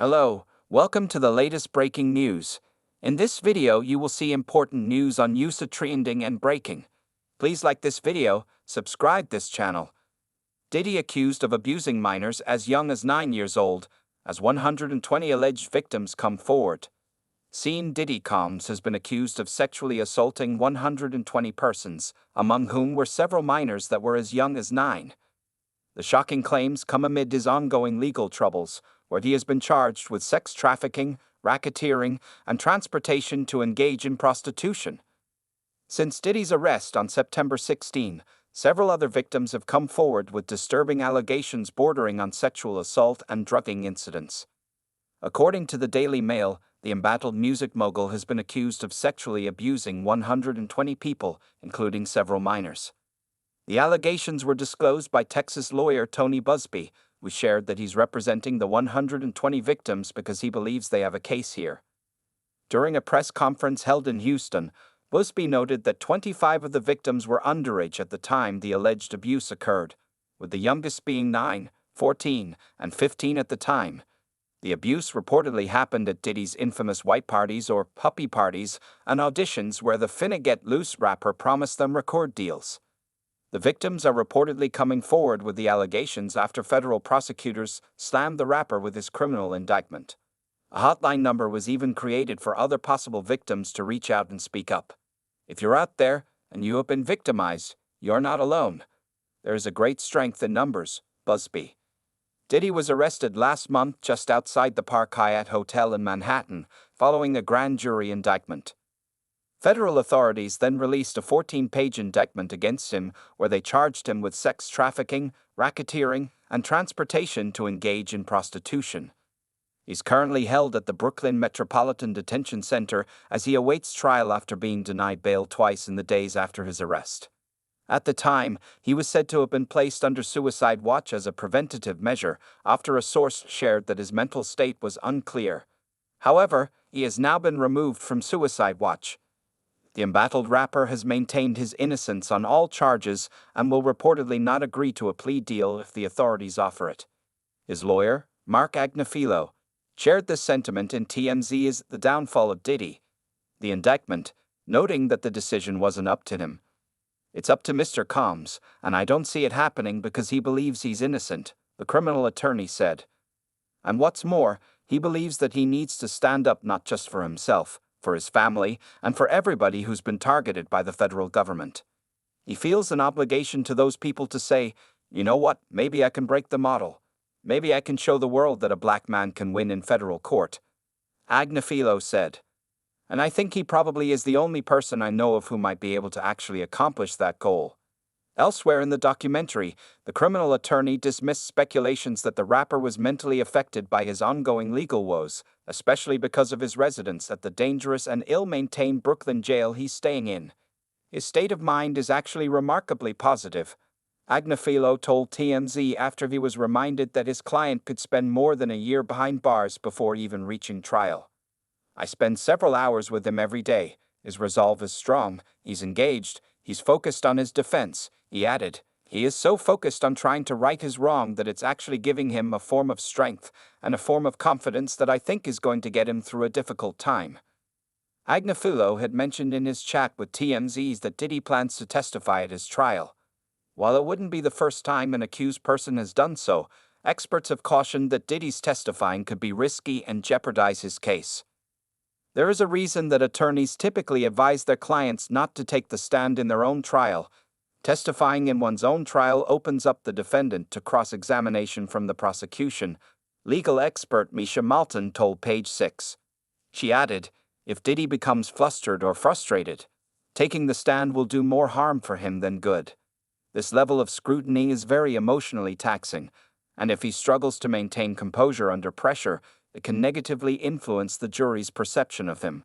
Hello, welcome to the latest breaking news. In this video, you will see important news on trafficking and breaking. Please like this video, subscribe this channel. Diddy accused of abusing minors as young as 9 years old, as 120 alleged victims come forward. Diddy Combs has been accused of sexually assaulting 120 persons, among whom were several minors that were as young as 9. The shocking claims come amid his ongoing legal troubles, where he has been charged with sex trafficking, racketeering, and transportation to engage in prostitution. Since Diddy's arrest on September 16, several other victims have come forward with disturbing allegations bordering on sexual assault and drugging incidents. According to the Daily Mail, the embattled music mogul has been accused of sexually abusing 120 people, including several minors. The allegations were disclosed by Texas lawyer Tony Busby, who shared that he's representing the 120 victims because he believes they have a case here. During a press conference held in Houston, Busby noted that 25 of the victims were underage at the time the alleged abuse occurred, with the youngest being 9, 14, and 15 at the time. The abuse reportedly happened at Diddy's infamous white parties or puppy parties and auditions where the Finna Get Loose rapper promised them record deals. The victims are reportedly coming forward with the allegations after federal prosecutors slammed the rapper with his criminal indictment. A hotline number was even created for other possible victims to reach out and speak up. If you're out there and you have been victimized, you're not alone. There is a great strength in numbers, Busby. Diddy was arrested last month just outside the Park Hyatt Hotel in Manhattan, following a grand jury indictment. Federal authorities then released a 14-page indictment against him where they charged him with sex trafficking, racketeering, and transportation to engage in prostitution. He's currently held at the Brooklyn Metropolitan Detention Center as he awaits trial after being denied bail twice in the days after his arrest. At the time, he was said to have been placed under suicide watch as a preventative measure after a source shared that his mental state was unclear. However, he has now been removed from suicide watch. The embattled rapper has maintained his innocence on all charges and will reportedly not agree to a plea deal if the authorities offer it. His lawyer, Mark Agnifilo, shared this sentiment in TMZ's The Downfall of Diddy, the indictment, noting that the decision wasn't up to him. "It's up to Mr. Combs, and I don't see it happening because he believes he's innocent," the criminal attorney said. And what's more, he believes that he needs to stand up not just for himself, for his family, and for everybody who's been targeted by the federal government. He feels an obligation to those people to say, you know what, maybe I can break the model. Maybe I can show the world that a black man can win in federal court. Agnifilo said. And I think he probably is the only person I know of who might be able to actually accomplish that goal. Elsewhere in the documentary, the criminal attorney dismissed speculations that the rapper was mentally affected by his ongoing legal woes, especially because of his residence at the dangerous and ill-maintained Brooklyn jail he's staying in. His state of mind is actually remarkably positive. Agnifilo told TMZ after he was reminded that his client could spend more than a year behind bars before even reaching trial. "I spend several hours with him every day. His resolve is strong, he's engaged, he's focused on his defense," he added. "He is so focused on trying to right his wrong that it's actually giving him a form of strength and a form of confidence that I think is going to get him through a difficult time." Agnifilo had mentioned in his chat with TMZ that Diddy plans to testify at his trial. While it wouldn't be the first time an accused person has done so, experts have cautioned that Diddy's testifying could be risky and jeopardize his case. There is a reason that attorneys typically advise their clients not to take the stand in their own trial. Testifying in one's own trial opens up the defendant to cross-examination from the prosecution, legal expert Misha Malton told Page 6. She added, "If Diddy becomes flustered or frustrated, taking the stand will do more harm for him than good. This level of scrutiny is very emotionally taxing, and if he struggles to maintain composure under pressure, it can negatively influence the jury's perception of him."